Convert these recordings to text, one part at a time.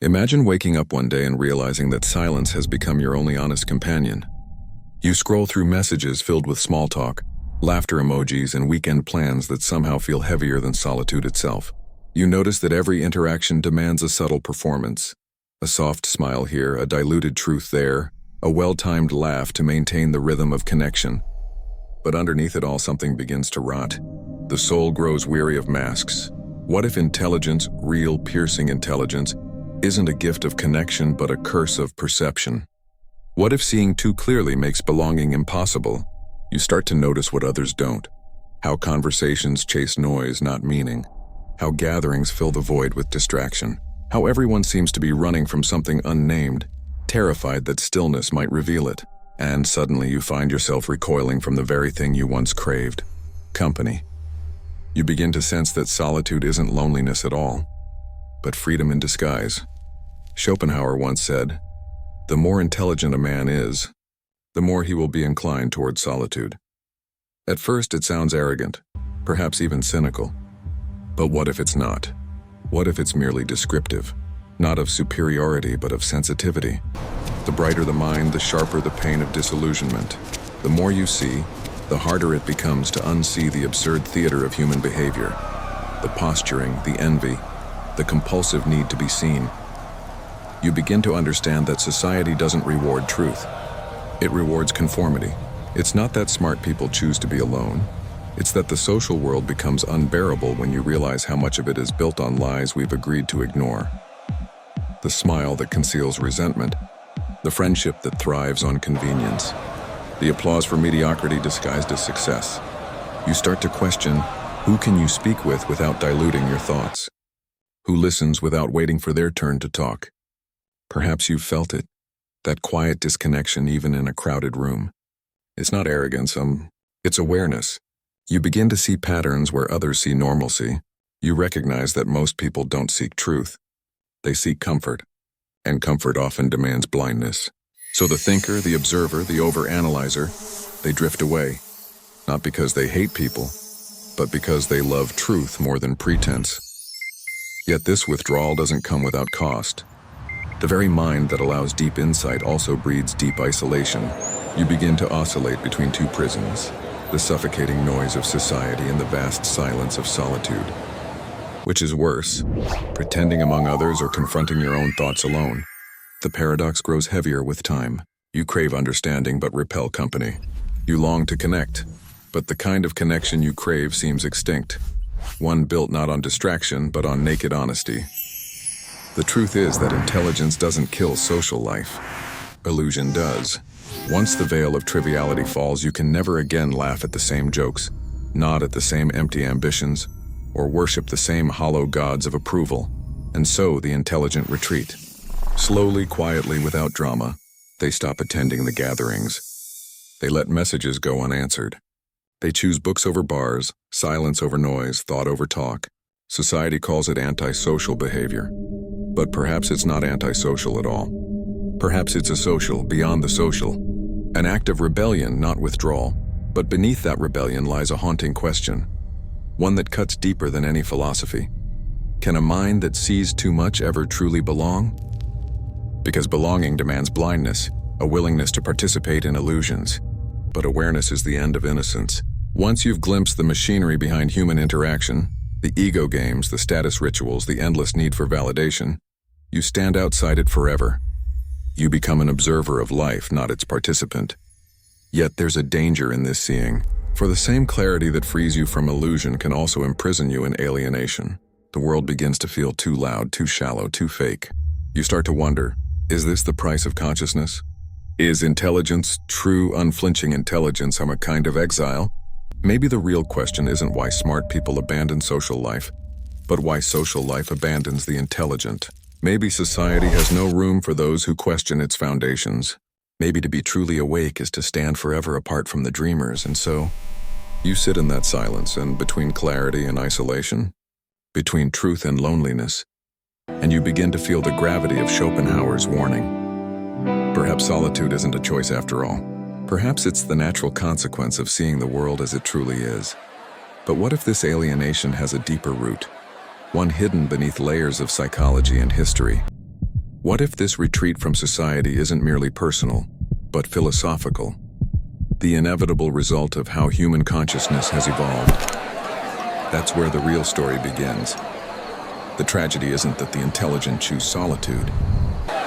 Imagine waking up one day and realizing that silence has become your only honest companion. You scroll through messages filled with small talk, laughter emojis, and weekend plans that somehow feel heavier than solitude itself. You notice that every interaction demands a subtle performance. A soft smile here, a diluted truth there, a well-timed laugh to maintain the rhythm of connection. But underneath it all, something begins to rot. The soul grows weary of masks. What if intelligence, real, piercing intelligence, isn't a gift of connection but a curse of perception? What if seeing too clearly makes belonging impossible? You start to notice what others don't. How conversations chase noise, not meaning. How gatherings fill the void with distraction. How everyone seems to be running from something unnamed, terrified that stillness might reveal it. And suddenly you find yourself recoiling from the very thing you once craved: company. You begin to sense that solitude isn't loneliness at all, but freedom in disguise. Schopenhauer once said, "The more intelligent a man is, the more he will be inclined toward solitude." At first it sounds arrogant, perhaps even cynical. But what if it's not? What if it's merely descriptive, not of superiority but of sensitivity? The brighter the mind, the sharper the pain of disillusionment. The more you see, the harder it becomes to unsee the absurd theater of human behavior. The posturing, the envy, the compulsive need to be seen. You begin to understand that society doesn't reward truth. It rewards conformity. It's not that smart people choose to be alone. It's that the social world becomes unbearable when you realize how much of it is built on lies we've agreed to ignore. The smile that conceals resentment. The friendship that thrives on convenience. The applause for mediocrity disguised as success. You start to question, who can you speak with without diluting your thoughts? Who listens without waiting for their turn to talk? Perhaps you've felt it, that quiet disconnection even in a crowded room. It's not arrogance, it's awareness. You begin to see patterns where others see normalcy. You recognize that most people don't seek truth. They seek comfort, and comfort often demands blindness. So the thinker, the observer, the overanalyzer, they drift away, not because they hate people, but because they love truth more than pretense. Yet this withdrawal doesn't come without cost. The very mind that allows deep insight also breeds deep isolation. You begin to oscillate between two prisons, the suffocating noise of society and the vast silence of solitude. Which is worse, pretending among others or confronting your own thoughts alone? The paradox grows heavier with time. You crave understanding but repel company. You long to connect, but the kind of connection you crave seems extinct. One built not on distraction but on naked honesty. The truth is that intelligence doesn't kill social life. Illusion does. Once the veil of triviality falls, you can never again laugh at the same jokes, nod at the same empty ambitions, or worship the same hollow gods of approval. And so the intelligent retreat. Slowly, quietly, without drama, they stop attending the gatherings. They let messages go unanswered. They choose books over bars, silence over noise, thought over talk. Society calls it antisocial behavior. But perhaps it's not antisocial at all. Perhaps it's asocial, beyond the social. An act of rebellion, not withdrawal. But beneath that rebellion lies a haunting question. One that cuts deeper than any philosophy. Can a mind that sees too much ever truly belong? Because belonging demands blindness, a willingness to participate in illusions. But awareness is the end of innocence. Once you've glimpsed the machinery behind human interaction, the ego games, the status rituals, the endless need for validation, you stand outside it forever. You become an observer of life, not its participant. Yet there's a danger in this seeing, for the same clarity that frees you from illusion can also imprison you in alienation. The world begins to feel too loud, too shallow, too fake. You start to wonder, is this the price of consciousness? Is intelligence, true, unflinching intelligence, a kind of exile? Maybe the real question isn't why smart people abandon social life, but why social life abandons the intelligent. Maybe society has no room for those who question its foundations. Maybe to be truly awake is to stand forever apart from the dreamers, and so you sit in that silence, and between clarity and isolation, between truth and loneliness, and you begin to feel the gravity of Schopenhauer's warning. Perhaps solitude isn't a choice after all. Perhaps it's the natural consequence of seeing the world as it truly is. But what if this alienation has a deeper root? One hidden beneath layers of psychology and history. What if this retreat from society isn't merely personal, but philosophical? The inevitable result of how human consciousness has evolved. That's where the real story begins. The tragedy isn't that the intelligent choose solitude.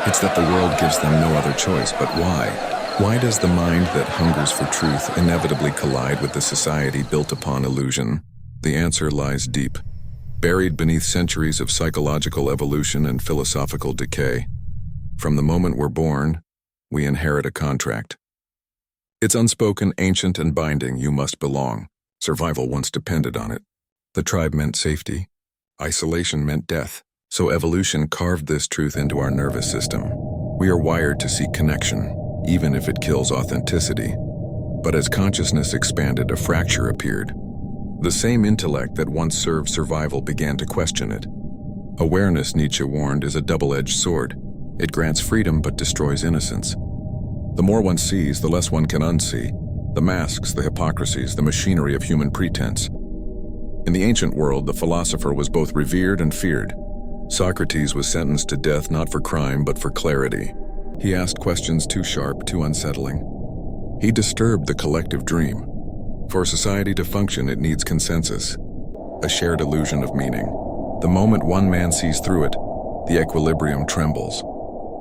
It's that the world gives them no other choice. But why? Why does the mind that hungers for truth inevitably collide with the society built upon illusion? The answer lies deep, buried beneath centuries of psychological evolution and philosophical decay. From the moment we're born, we inherit a contract. It's unspoken, ancient, and binding. You must belong. Survival once depended on it. The tribe meant safety. Isolation meant death. So evolution carved this truth into our nervous system. We are wired to seek connection, even if it kills authenticity. But as consciousness expanded, a fracture appeared. The same intellect that once served survival began to question it. Awareness, Nietzsche warned, is a double-edged sword. It grants freedom but destroys innocence. The more one sees, the less one can unsee. The masks, the hypocrisies, the machinery of human pretense. In the ancient world, the philosopher was both revered and feared. Socrates was sentenced to death not for crime but for clarity. He asked questions too sharp, too unsettling. He disturbed the collective dream. For society to function, it needs consensus, a shared illusion of meaning. The moment one man sees through it, the equilibrium trembles.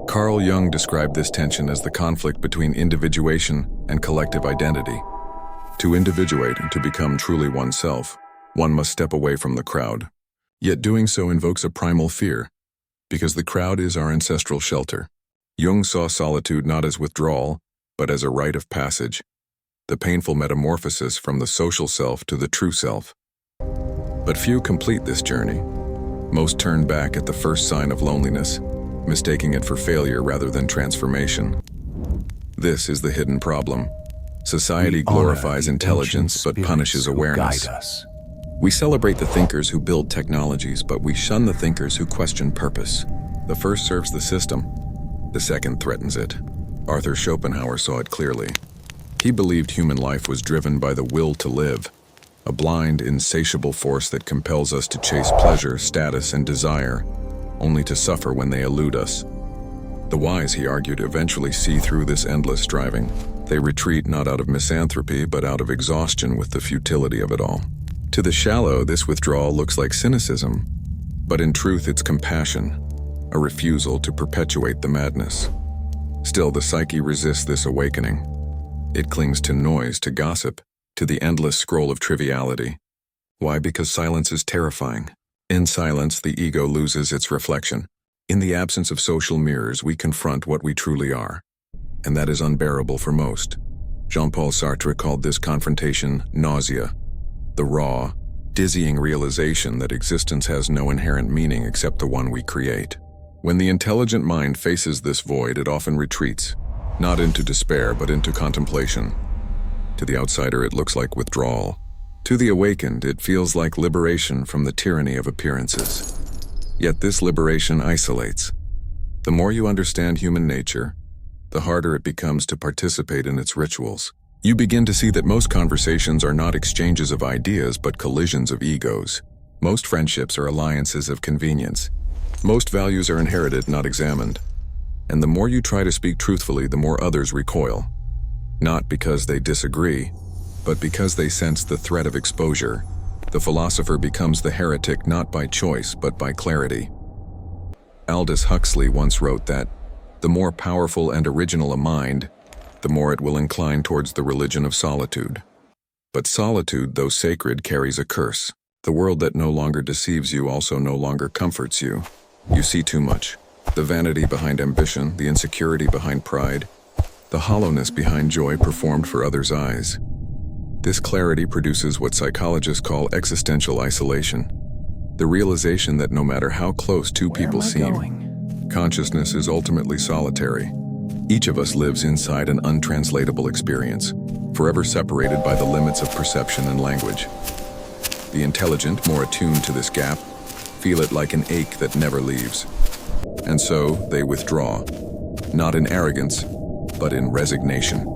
Carl Jung described this tension as the conflict between individuation and collective identity. To individuate and to become truly oneself, one must step away from the crowd. Yet doing so invokes a primal fear, because the crowd is our ancestral shelter. Jung saw solitude not as withdrawal, but as a rite of passage, the painful metamorphosis from the social self to the true self. But few complete this journey. Most turn back at the first sign of loneliness, mistaking it for failure rather than transformation. This is the hidden problem. Society glorifies intelligence but punishes awareness. We celebrate the thinkers who build technologies, but we shun the thinkers who question purpose. The first serves the system, the second threatens it. Arthur Schopenhauer saw it clearly. He believed human life was driven by the will to live, a blind, insatiable force that compels us to chase pleasure, status, and desire, only to suffer when they elude us. The wise, he argued, eventually see through this endless striving. They retreat not out of misanthropy, but out of exhaustion with the futility of it all. To the shallow, this withdrawal looks like cynicism, but in truth it's compassion, a refusal to perpetuate the madness. Still, the psyche resists this awakening. It clings to noise, to gossip, to the endless scroll of triviality. Why? Because silence is terrifying. In silence, the ego loses its reflection. In the absence of social mirrors, we confront what we truly are. And that is unbearable for most. Jean-Paul Sartre called this confrontation nausea. The raw, dizzying realization that existence has no inherent meaning except the one we create. When the intelligent mind faces this void, it often retreats, not into despair, but into contemplation. To the outsider, it looks like withdrawal. To the awakened, it feels like liberation from the tyranny of appearances. Yet this liberation isolates. The more you understand human nature, the harder it becomes to participate in its rituals. You begin to see that most conversations are not exchanges of ideas, but collisions of egos. Most friendships are alliances of convenience. Most values are inherited, not examined. And the more you try to speak truthfully, the more others recoil. Not because they disagree, but because they sense the threat of exposure. The philosopher becomes the heretic not by choice, but by clarity. Aldous Huxley once wrote that, "The more powerful and original a mind, the more it will incline towards the religion of solitude." But solitude, though sacred, carries a curse. The world that no longer deceives you also no longer comforts you. You see too much. The vanity behind ambition, the insecurity behind pride, the hollowness behind joy performed for others' eyes. This clarity produces what psychologists call existential isolation. The realization that no matter how close two people seem, consciousness is ultimately solitary. Each of us lives inside an untranslatable experience, forever separated by the limits of perception and language. The intelligent, more attuned to this gap, feel it like an ache that never leaves. And so they withdraw, not in arrogance, but in resignation.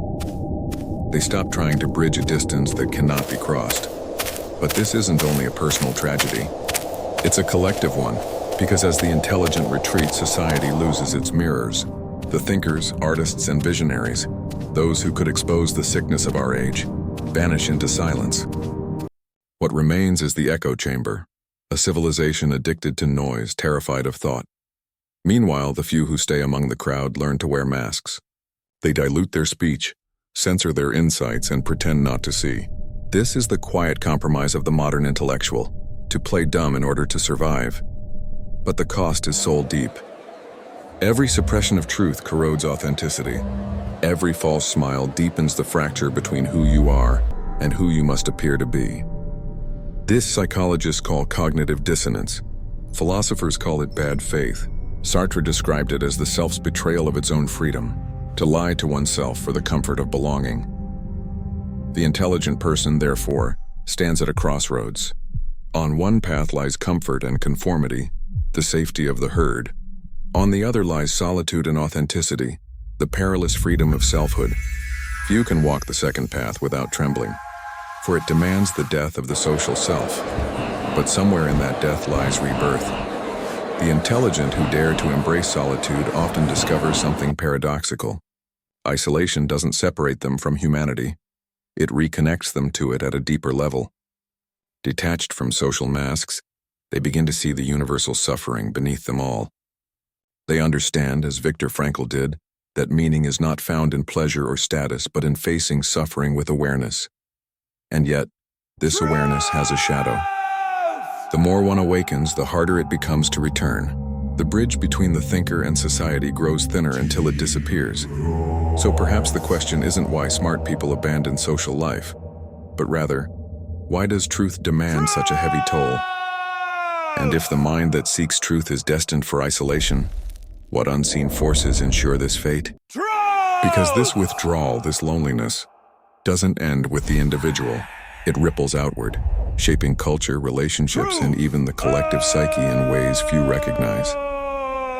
They stop trying to bridge a distance that cannot be crossed. But this isn't only a personal tragedy. It's a collective one, Because as the intelligent retreat, society loses its mirrors. The thinkers, artists, and visionaries, those who could expose the sickness of our age, vanish into silence. What remains is the echo chamber, a civilization addicted to noise, terrified of thought. Meanwhile, the few who stay among the crowd learn to wear masks. They dilute their speech, censor their insights, and pretend not to see. This is the quiet compromise of the modern intellectual, to play dumb in order to survive. But the cost is soul deep. Every suppression of truth corrodes authenticity. Every false smile deepens the fracture between who you are and who you must appear to be. This psychologists call cognitive dissonance. Philosophers call it bad faith. Sartre described it as the self's betrayal of its own freedom, to lie to oneself for the comfort of belonging. The intelligent person, therefore, stands at a crossroads. On one path lies comfort and conformity, the safety of the herd. On the other lies solitude and authenticity, the perilous freedom of selfhood. Few can walk the second path without trembling, for it demands the death of the social self. But somewhere in that death lies rebirth. The intelligent who dare to embrace solitude often discover something paradoxical. Isolation doesn't separate them from humanity. It reconnects them to it at a deeper level. Detached from social masks, they begin to see the universal suffering beneath them all. They understand, as Viktor Frankl did, that meaning is not found in pleasure or status, but in facing suffering with awareness. And yet, this awareness has a shadow. The more one awakens, the harder it becomes to return. The bridge between the thinker and society grows thinner until it disappears. So perhaps the question isn't why smart people abandon social life, but rather, why does truth demand such a heavy toll? And if the mind that seeks truth is destined for isolation, what unseen forces ensure this fate? Because this withdrawal, this loneliness, doesn't end with the individual. It ripples outward, shaping culture, relationships, and even the collective psyche in ways few recognize.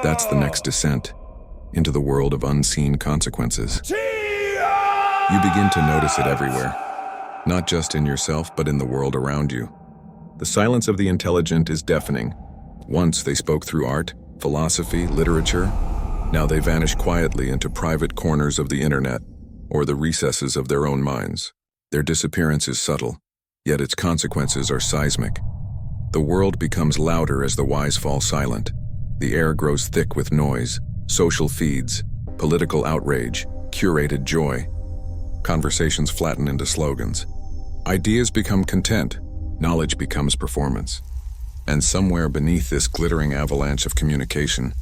That's the next descent into the world of unseen consequences. You begin to notice it everywhere, not just in yourself, but in the world around you. The silence of the intelligent is deafening. Once they spoke through art, philosophy, literature. Now they vanish quietly into private corners of the internet or the recesses of their own minds. Their disappearance is subtle, yet its consequences are seismic. The world becomes louder as the wise fall silent. The air grows thick with noise, social feeds, political outrage, curated joy. Conversations flatten into slogans. Ideas become content, knowledge becomes performance. And somewhere beneath this glittering avalanche of communication,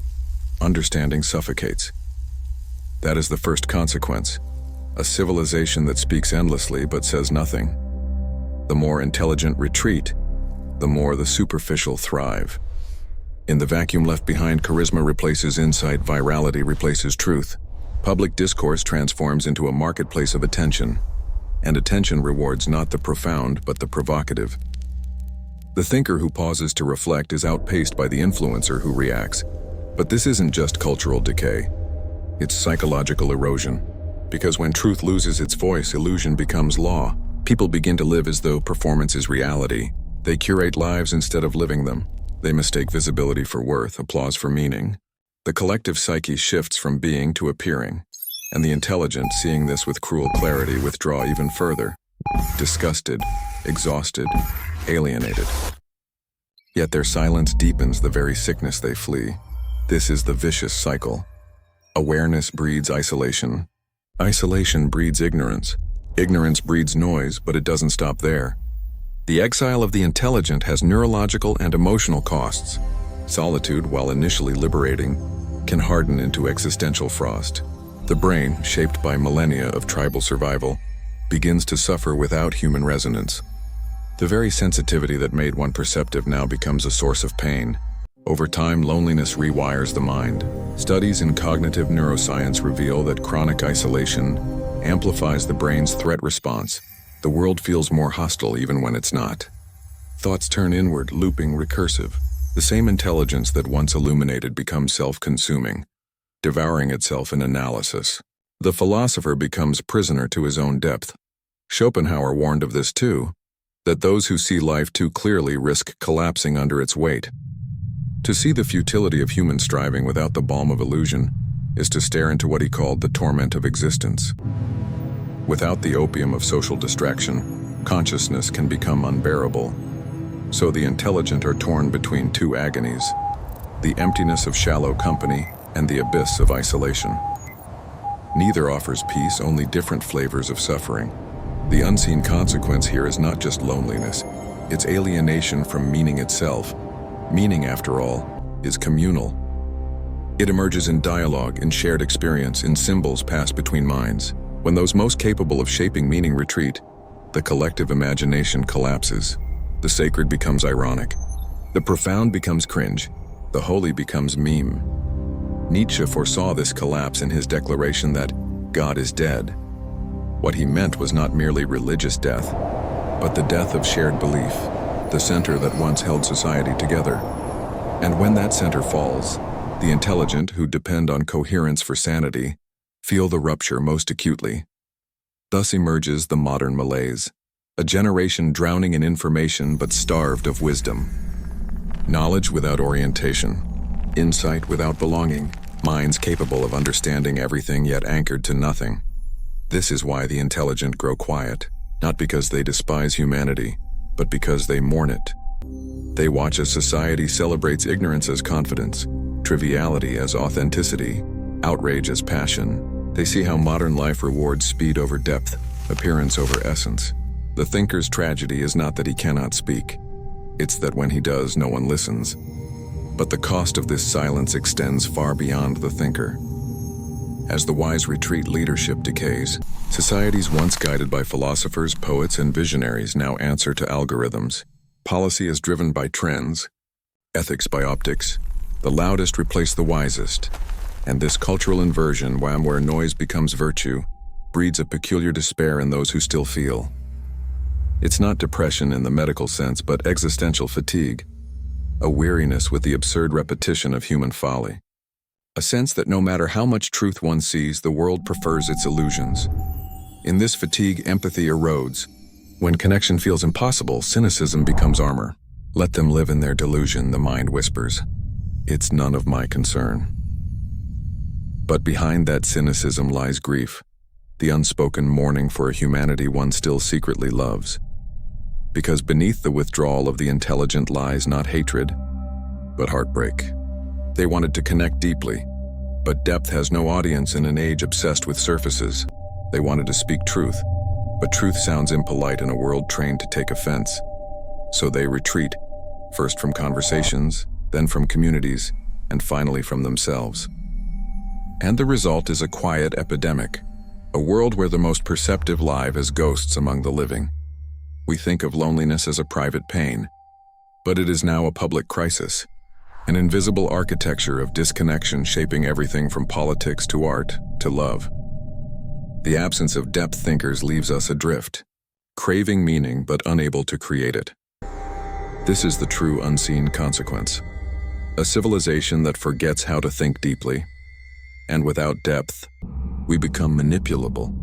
understanding suffocates. That is the first consequence, a civilization that speaks endlessly but says nothing. The more intelligent retreat, the more the superficial thrive. In the vacuum left behind, charisma replaces insight, virality replaces truth. Public discourse transforms into a marketplace of attention, and attention rewards not the profound but the provocative. The thinker who pauses to reflect is outpaced by the influencer who reacts. But this isn't just cultural decay. It's psychological erosion. Because when truth loses its voice, illusion becomes law. People begin to live as though performance is reality. They curate lives instead of living them. They mistake visibility for worth, applause for meaning. The collective psyche shifts from being to appearing. And the intelligent, seeing this with cruel clarity, withdraw even further. Disgusted, exhausted, alienated. Yet their silence deepens the very sickness they flee. This is the vicious cycle. Awareness breeds isolation. Isolation breeds ignorance. Ignorance breeds noise, but it doesn't stop there. The exile of the intelligent has neurological and emotional costs. Solitude, while initially liberating, can harden into existential frost. The brain, shaped by millennia of tribal survival, begins to suffer without human resonance. The very sensitivity that made one perceptive now becomes a source of pain. Over time, loneliness rewires the mind. Studies in cognitive neuroscience reveal that chronic isolation amplifies the brain's threat response. The world feels more hostile even when it's not. Thoughts turn inward, looping, recursive. The same intelligence that once illuminated becomes self-consuming, devouring itself in analysis. The philosopher becomes prisoner to his own depth. Schopenhauer warned of this too, that those who see life too clearly risk collapsing under its weight. To see the futility of human striving without the balm of illusion is to stare into what he called the torment of existence. Without the opium of social distraction, consciousness can become unbearable. So the intelligent are torn between two agonies, the emptiness of shallow company and the abyss of isolation. Neither offers peace, only different flavors of suffering. The unseen consequence here is not just loneliness, it's alienation from meaning itself. Meaning, after all, is communal. It emerges in dialogue, in shared experience, in symbols passed between minds. When those most capable of shaping meaning retreat, the collective imagination collapses. The sacred becomes ironic. The profound becomes cringe. The holy becomes meme. Nietzsche foresaw this collapse in his declaration that God is dead. What he meant was not merely religious death, but the death of shared belief, the center that once held society together. And when that center falls, the intelligent, who depend on coherence for sanity, feel the rupture most acutely. Thus emerges the modern malaise, a generation drowning in information but starved of wisdom. Knowledge without orientation, insight without belonging, minds capable of understanding everything yet anchored to nothing. This is why the intelligent grow quiet, not because they despise humanity, but because they mourn it. They watch as society celebrates ignorance as confidence, triviality as authenticity, outrage as passion. They see how modern life rewards speed over depth, appearance over essence. The thinker's tragedy is not that he cannot speak. It's that when he does, no one listens. But the cost of this silence extends far beyond the thinker. As the wise retreat, leadership decays. Societies once guided by philosophers, poets, and visionaries now answer to algorithms. Policy is driven by trends, ethics by optics. The loudest replace the wisest. And this cultural inversion, where noise becomes virtue, breeds a peculiar despair in those who still feel. It's not depression in the medical sense, but existential fatigue, a weariness with the absurd repetition of human folly. A sense that no matter how much truth one sees, the world prefers its illusions. In this fatigue, empathy erodes. When connection feels impossible, cynicism becomes armor. Let them live in their delusion, the mind whispers. It's none of my concern. But behind that cynicism lies grief, the unspoken mourning for a humanity one still secretly loves. Because beneath the withdrawal of the intelligent lies not hatred, but heartbreak. They wanted to connect deeply, but depth has no audience in an age obsessed with surfaces. They wanted to speak truth, but truth sounds impolite in a world trained to take offense. So they retreat, first from conversations, then from communities, and finally from themselves. And the result is a quiet epidemic, a world where the most perceptive live as ghosts among the living. We think of loneliness as a private pain, but it is now a public crisis. An invisible architecture of disconnection shaping everything from politics to art to love. The absence of depth thinkers leaves us adrift, craving meaning but unable to create it. This is the true unseen consequence. A civilization that forgets how to think deeply. And without depth, we become manipulable,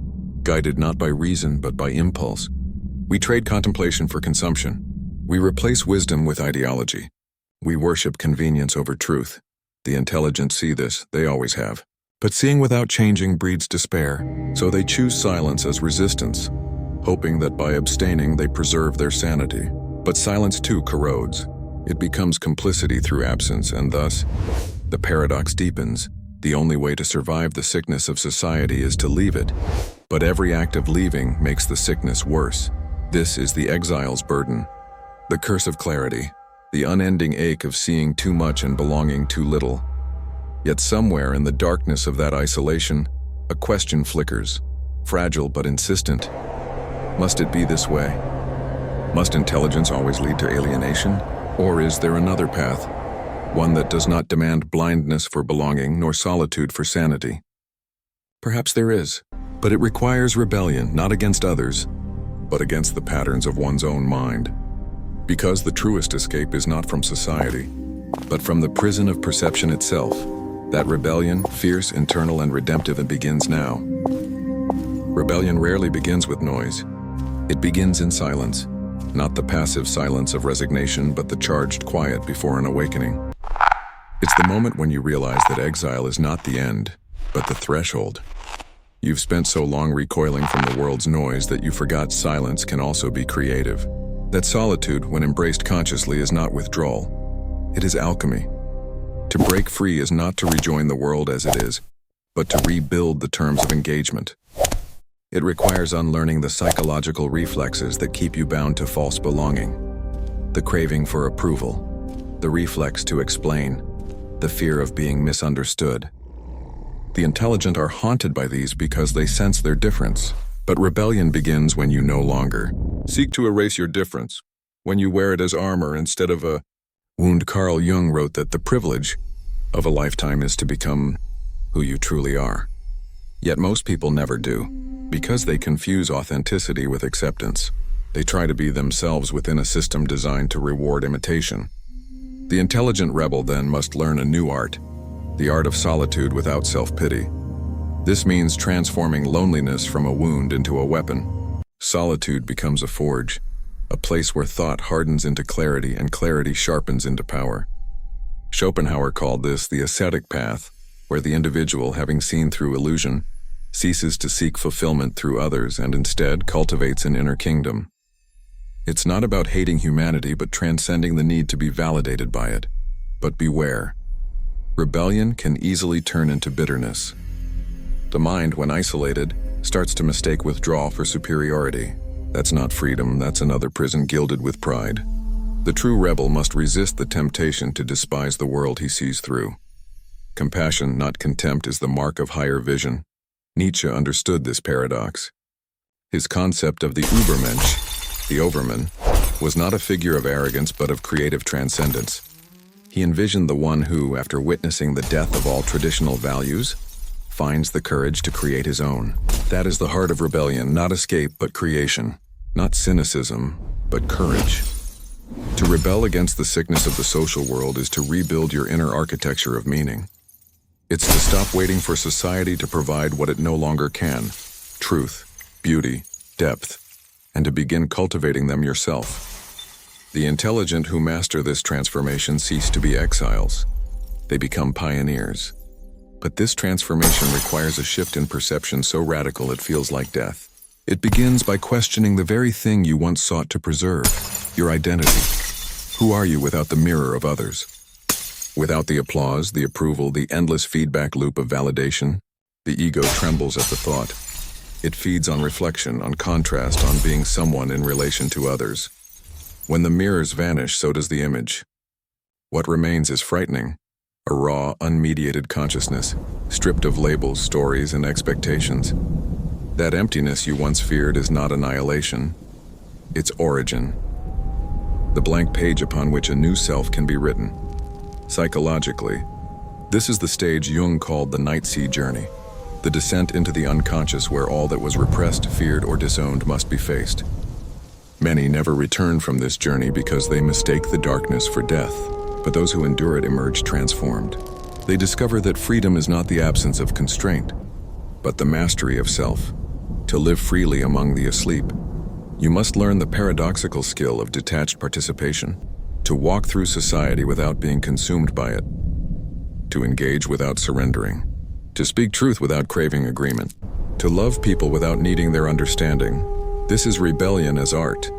guided not by reason but by impulse. We trade contemplation for consumption. We replace wisdom with ideology. We worship convenience over truth. The intelligent see this, they always have. But seeing without changing breeds despair, so they choose silence as resistance, hoping that by abstaining they preserve their sanity. But silence too corrodes. It becomes complicity through absence, and thus, the paradox deepens. The only way to survive the sickness of society is to leave it. But every act of leaving makes the sickness worse. This is the exile's burden. The curse of clarity. The unending ache of seeing too much and belonging too little. Yet somewhere in the darkness of that isolation, a question flickers, fragile but insistent. Must it be this way? Must intelligence always lead to alienation? Or is there another path, one that does not demand blindness for belonging nor solitude for sanity? Perhaps there is, but it requires rebellion, not against others, but against the patterns of one's own mind. Because the truest escape is not from society, but from the prison of perception itself. That rebellion, fierce, internal, and redemptive, it begins now. Rebellion rarely begins with noise. It begins in silence, not the passive silence of resignation, but the charged quiet before an awakening. It's the moment when you realize that exile is not the end, but the threshold. You've spent so long recoiling from the world's noise that you forgot silence can also be creative. That solitude, when embraced consciously, is not withdrawal. It is alchemy. To break free is not to rejoin the world as it is, but to rebuild the terms of engagement. It requires unlearning the psychological reflexes that keep you bound to false belonging. The craving for approval, the reflex to explain, the fear of being misunderstood. The intelligent are haunted by these because they sense their difference. But rebellion begins when you no longer seek to erase your difference, when you wear it as armor instead of a wound. Carl Jung wrote that the privilege of a lifetime is to become who you truly are. Yet most people never do, because they confuse authenticity with acceptance. They try to be themselves within a system designed to reward imitation. The intelligent rebel then must learn a new art, the art of solitude without self-pity. This means transforming loneliness from a wound into a weapon. Solitude becomes a forge, a place where thought hardens into clarity and clarity sharpens into power. Schopenhauer called this the ascetic path, where the individual, having seen through illusion, ceases to seek fulfillment through others and instead cultivates an inner kingdom. It's not about hating humanity but transcending the need to be validated by it. But beware. Rebellion can easily turn into bitterness. The mind, when isolated, starts to mistake withdrawal for superiority. That's not freedom, that's another prison gilded with pride. The true rebel must resist the temptation to despise the world he sees through. Compassion, not contempt, is the mark of higher vision. Nietzsche understood this paradox. His concept of the Übermensch, the overman, was not a figure of arrogance but of creative transcendence. He envisioned the one who, after witnessing the death of all traditional values, finds the courage to create his own. That is the heart of rebellion, not escape but creation, not cynicism but courage. To rebel against the sickness of the social world is to rebuild your inner architecture of meaning. It's to stop waiting for society to provide what it no longer can: truth, beauty, depth, and to begin cultivating them yourself. The intelligent who master this transformation cease to be exiles. They become pioneers. But this transformation requires a shift in perception so radical it feels like death. It begins by questioning the very thing you once sought to preserve: your identity. Who are you without the mirror of others? Without the applause, the approval, the endless feedback loop of validation? The ego trembles at the thought. It feeds on reflection, on contrast, on being someone in relation to others. When the mirrors vanish, so does the image. What remains is frightening. A raw, unmediated consciousness, stripped of labels, stories, and expectations. That emptiness you once feared is not annihilation. It's origin. The blank page upon which a new self can be written. Psychologically, this is the stage Jung called the night sea journey, the descent into the unconscious where all that was repressed, feared, or disowned must be faced. Many never return from this journey because they mistake the darkness for death, but those who endure it emerge transformed. They discover that freedom is not the absence of constraint, but the mastery of self. To live freely among the asleep, you must learn the paradoxical skill of detached participation, to walk through society without being consumed by it, to engage without surrendering, to speak truth without craving agreement, to love people without needing their understanding. This is rebellion as art.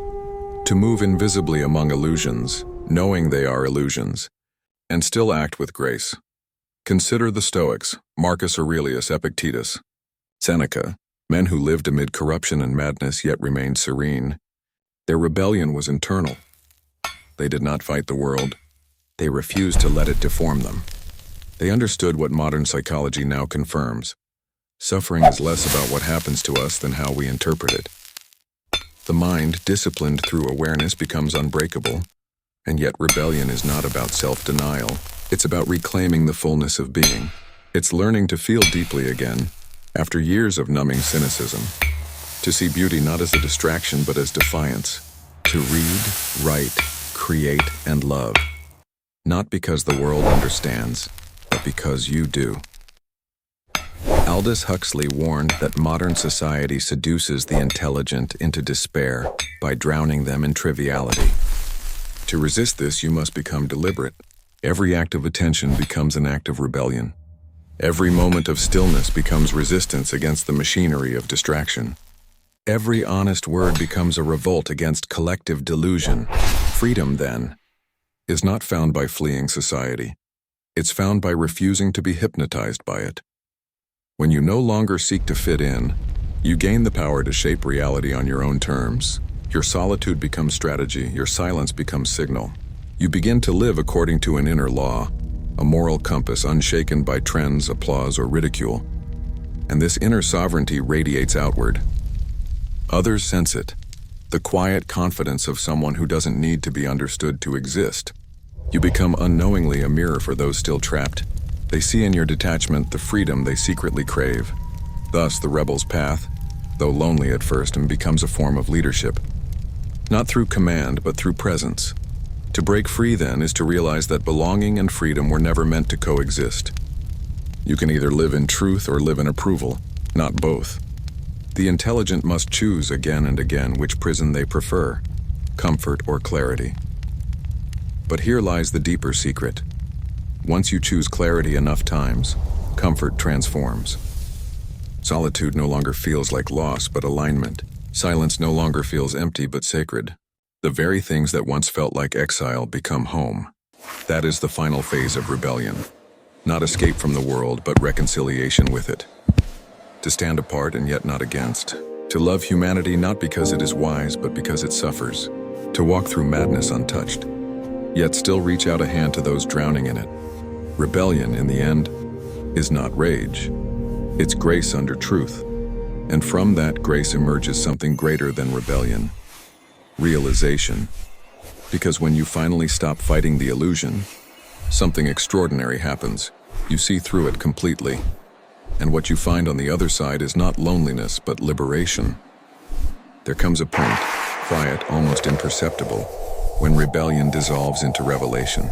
To move invisibly among illusions, knowing they are illusions, and still act with grace. Consider the Stoics, Marcus Aurelius, Epictetus, Seneca, men who lived amid corruption and madness yet remained serene. Their rebellion was internal. They did not fight the world. They refused to let it deform them. They understood what modern psychology now confirms. Suffering is less about what happens to us than how we interpret it. The mind, disciplined through awareness, becomes unbreakable. And yet rebellion is not about self-denial. It's about reclaiming the fullness of being. It's learning to feel deeply again, after years of numbing cynicism. To see beauty not as a distraction but as defiance. To read, write, create, and love. Not because the world understands, but because you do. Aldous Huxley warned that modern society seduces the intelligent into despair by drowning them in triviality. To resist this, you must become deliberate. Every act of attention becomes an act of rebellion. Every moment of stillness becomes resistance against the machinery of distraction. Every honest word becomes a revolt against collective delusion. Freedom, then, is not found by fleeing society. It's found by refusing to be hypnotized by it. When you no longer seek to fit in, you gain the power to shape reality on your own terms. Your solitude becomes strategy, your silence becomes signal. You begin to live according to an inner law, a moral compass unshaken by trends, applause, or ridicule. And this inner sovereignty radiates outward. Others sense it, the quiet confidence of someone who doesn't need to be understood to exist. You become unknowingly a mirror for those still trapped. They see in your detachment the freedom they secretly crave. Thus, the rebel's path, though lonely at first, becomes a form of leadership. Not through command, but through presence. To break free, then, is to realize that belonging and freedom were never meant to coexist. You can either live in truth or live in approval, not both. The intelligent must choose again and again which prison they prefer, comfort or clarity. But here lies the deeper secret. Once you choose clarity enough times, comfort transforms. Solitude no longer feels like loss but alignment. Silence no longer feels empty but sacred. The very things that once felt like exile become home. That is the final phase of rebellion. Not escape from the world, but reconciliation with it. To stand apart and yet not against. To love humanity not because it is wise, but because it suffers. To walk through madness untouched, yet still reach out a hand to those drowning in it. Rebellion, in the end, is not rage. It's grace under truth. And from that grace emerges something greater than rebellion. Realization. Because when you finally stop fighting the illusion, something extraordinary happens. You see through it completely. And what you find on the other side is not loneliness, but liberation. There comes a point, quiet, almost imperceptible, when rebellion dissolves into revelation.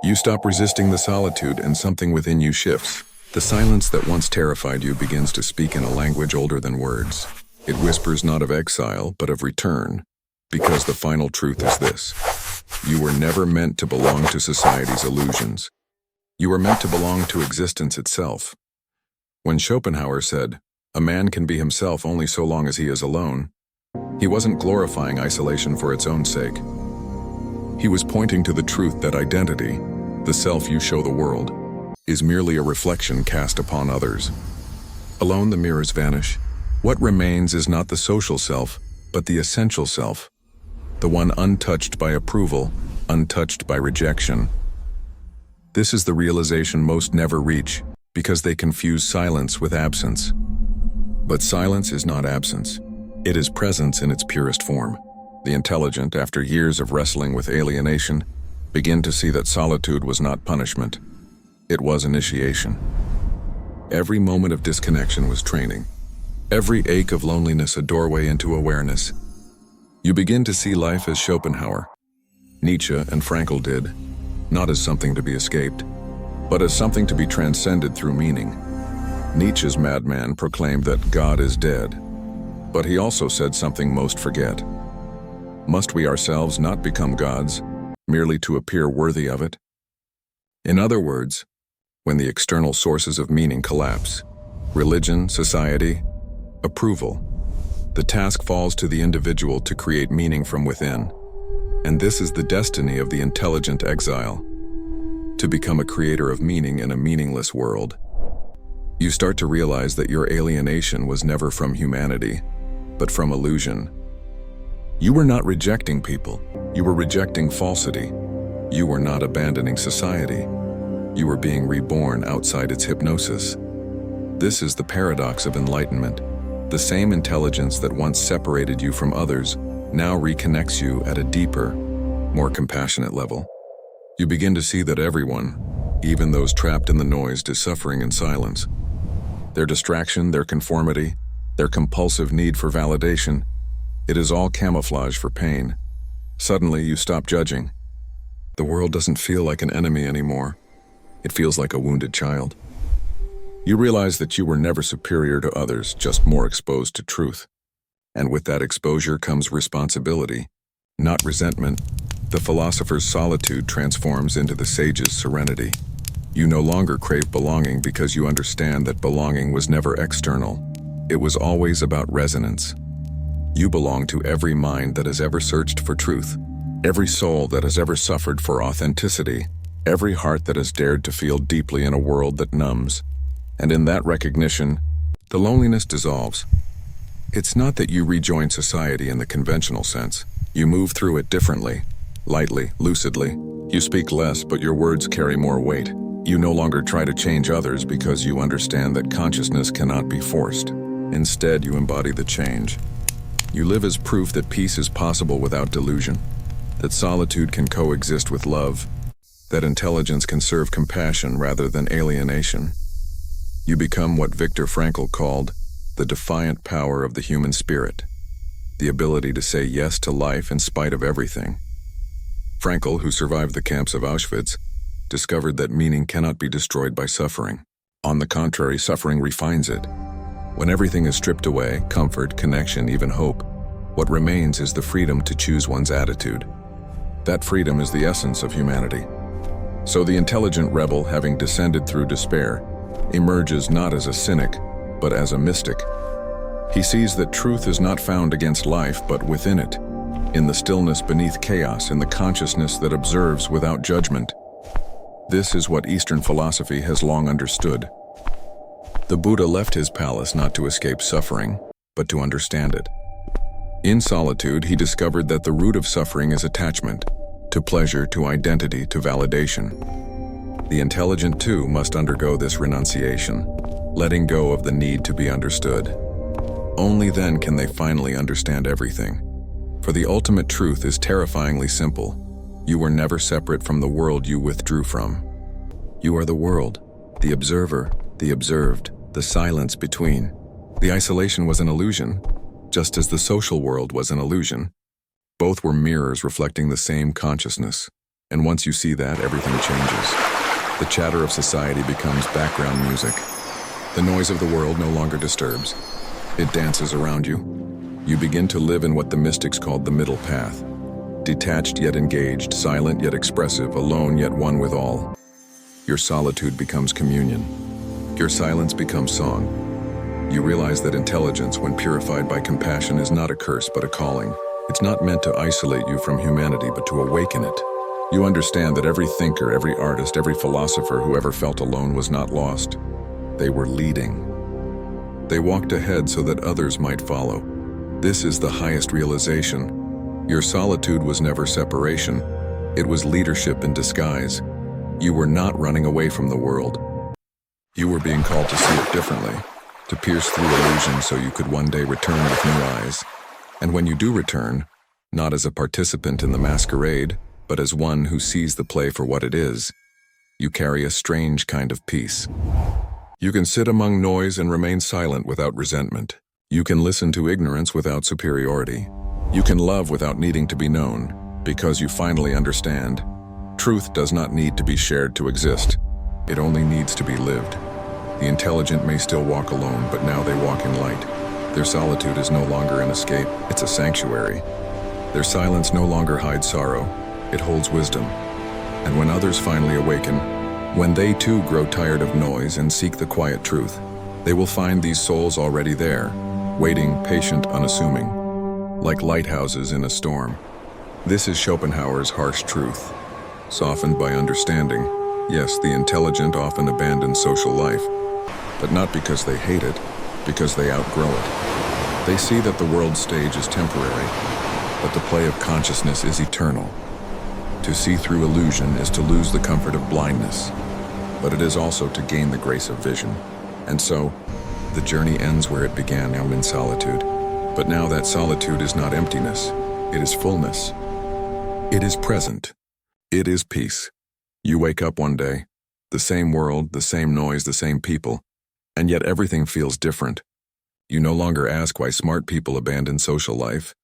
You stop resisting the solitude and something within you shifts. The silence that once terrified you begins to speak in a language older than words. It whispers not of exile, but of return. Because the final truth is this: you were never meant to belong to society's illusions. You were meant to belong to existence itself. When Schopenhauer said, "A man can be himself only so long as he is alone," he wasn't glorifying isolation for its own sake. He was pointing to the truth that identity, the self you show the world, is merely a reflection cast upon others. Alone the mirrors vanish. What remains is not the social self, but the essential self. The one untouched by approval, untouched by rejection. This is the realization most never reach, because they confuse silence with absence. But silence is not absence. It is presence in its purest form. The intelligent, after years of wrestling with alienation, begin to see that solitude was not punishment. It was initiation. Every moment of disconnection was training. Every ache of loneliness a doorway into awareness. You begin to see life as Schopenhauer, Nietzsche, and Frankl did, not as something to be escaped, but as something to be transcended through meaning. Nietzsche's madman proclaimed that God is dead, but he also said something most forget. Must we ourselves not become gods, merely to appear worthy of it? In other words, when the external sources of meaning collapse, religion, society, approval, the task falls to the individual to create meaning from within. And this is the destiny of the intelligent exile, to become a creator of meaning in a meaningless world. You start to realize that your alienation was never from humanity, but from illusion. You were not rejecting people, you were rejecting falsity. You were not abandoning society. You were being reborn outside its hypnosis. This is the paradox of enlightenment. The same intelligence that once separated you from others now reconnects you at a deeper, more compassionate level. You begin to see that everyone, even those trapped in the noise, is suffering in silence. Their distraction, their conformity, their compulsive need for validation, it is all camouflage for pain. Suddenly, you stop judging. The world doesn't feel like an enemy anymore. It feels like a wounded child. You realize that you were never superior to others, just more exposed to truth. And with that exposure comes responsibility, not resentment, The philosopher's solitude transforms into the sage's serenity. You no longer crave belonging because you understand that belonging was never external. It was always about resonance. You belong to every mind that has ever searched for truth, every soul that has ever suffered for authenticity, every heart that has dared to feel deeply in a world that numbs. And in that recognition, the loneliness dissolves. It's not that you rejoin society in the conventional sense. You move through it differently, lightly, lucidly. You speak less, but your words carry more weight. You no longer try to change others because you understand that consciousness cannot be forced. Instead, you embody the change. You live as proof that peace is possible without delusion, that solitude can coexist with love, that intelligence can serve compassion rather than alienation. You become what Viktor Frankl called the defiant power of the human spirit, the ability to say yes to life in spite of everything. Frankl, who survived the camps of Auschwitz, discovered that meaning cannot be destroyed by suffering. On the contrary, suffering refines it. When everything is stripped away, comfort, connection, even hope, what remains is the freedom to choose one's attitude. That freedom is the essence of humanity. So the intelligent rebel, having descended through despair, emerges not as a cynic, but as a mystic. He sees that truth is not found against life, but within it, in the stillness beneath chaos, in the consciousness that observes without judgment. This is what Eastern philosophy has long understood. The Buddha left his palace not to escape suffering, but to understand it. In solitude, he discovered that the root of suffering is attachment, to pleasure, to identity, to validation. The intelligent, too, must undergo this renunciation, letting go of the need to be understood. Only then can they finally understand everything. For the ultimate truth is terrifyingly simple. You were never separate from the world you withdrew from. You are the world, the observer, the observed, the silence between. The isolation was an illusion, just as the social world was an illusion. Both were mirrors reflecting the same consciousness. And once you see that, everything changes. The chatter of society becomes background music. The noise of the world no longer disturbs. It dances around you. You begin to live in what the mystics called the middle path. Detached yet engaged, silent yet expressive, alone yet one with all. Your solitude becomes communion. Your silence becomes song. You realize that intelligence, when purified by compassion, is not a curse but a calling. It's not meant to isolate you from humanity but to awaken it. You understand that every thinker, every artist, every philosopher who ever felt alone was not lost. They were leading. They walked ahead so that others might follow. This is the highest realization. Your solitude was never separation. It was leadership in disguise. You were not running away from the world. You were being called to see it differently, to pierce through illusion so you could one day return with new eyes. And when you do return, not as a participant in the masquerade, but as one who sees the play for what it is, you carry a strange kind of peace. You can sit among noise and remain silent without resentment. You can listen to ignorance without superiority. You can love without needing to be known, because you finally understand. Truth does not need to be shared to exist. It only needs to be lived. The intelligent may still walk alone, but now they walk in light. Their solitude is no longer an escape, it's a sanctuary. Their silence no longer hides sorrow, it holds wisdom. And when others finally awaken, when they too grow tired of noise and seek the quiet truth, they will find these souls already there, waiting, patient, unassuming, like lighthouses in a storm. This is Schopenhauer's harsh truth. Softened by understanding, yes, the intelligent often abandon social life, but not because they hate it, because they outgrow it. They see that the world stage is temporary, but the play of consciousness is eternal. To see through illusion is to lose the comfort of blindness, but it is also to gain the grace of vision. And so, the journey ends where it began, now in solitude. But now that solitude is not emptiness, it is fullness. It is present. It is peace. You wake up one day, the same world, the same noise, the same people, and yet everything feels different. You no longer ask why smart people abandon social life.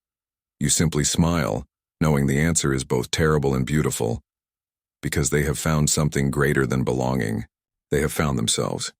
You simply smile, knowing the answer is both terrible and beautiful, because they have found something greater than belonging. They have found themselves.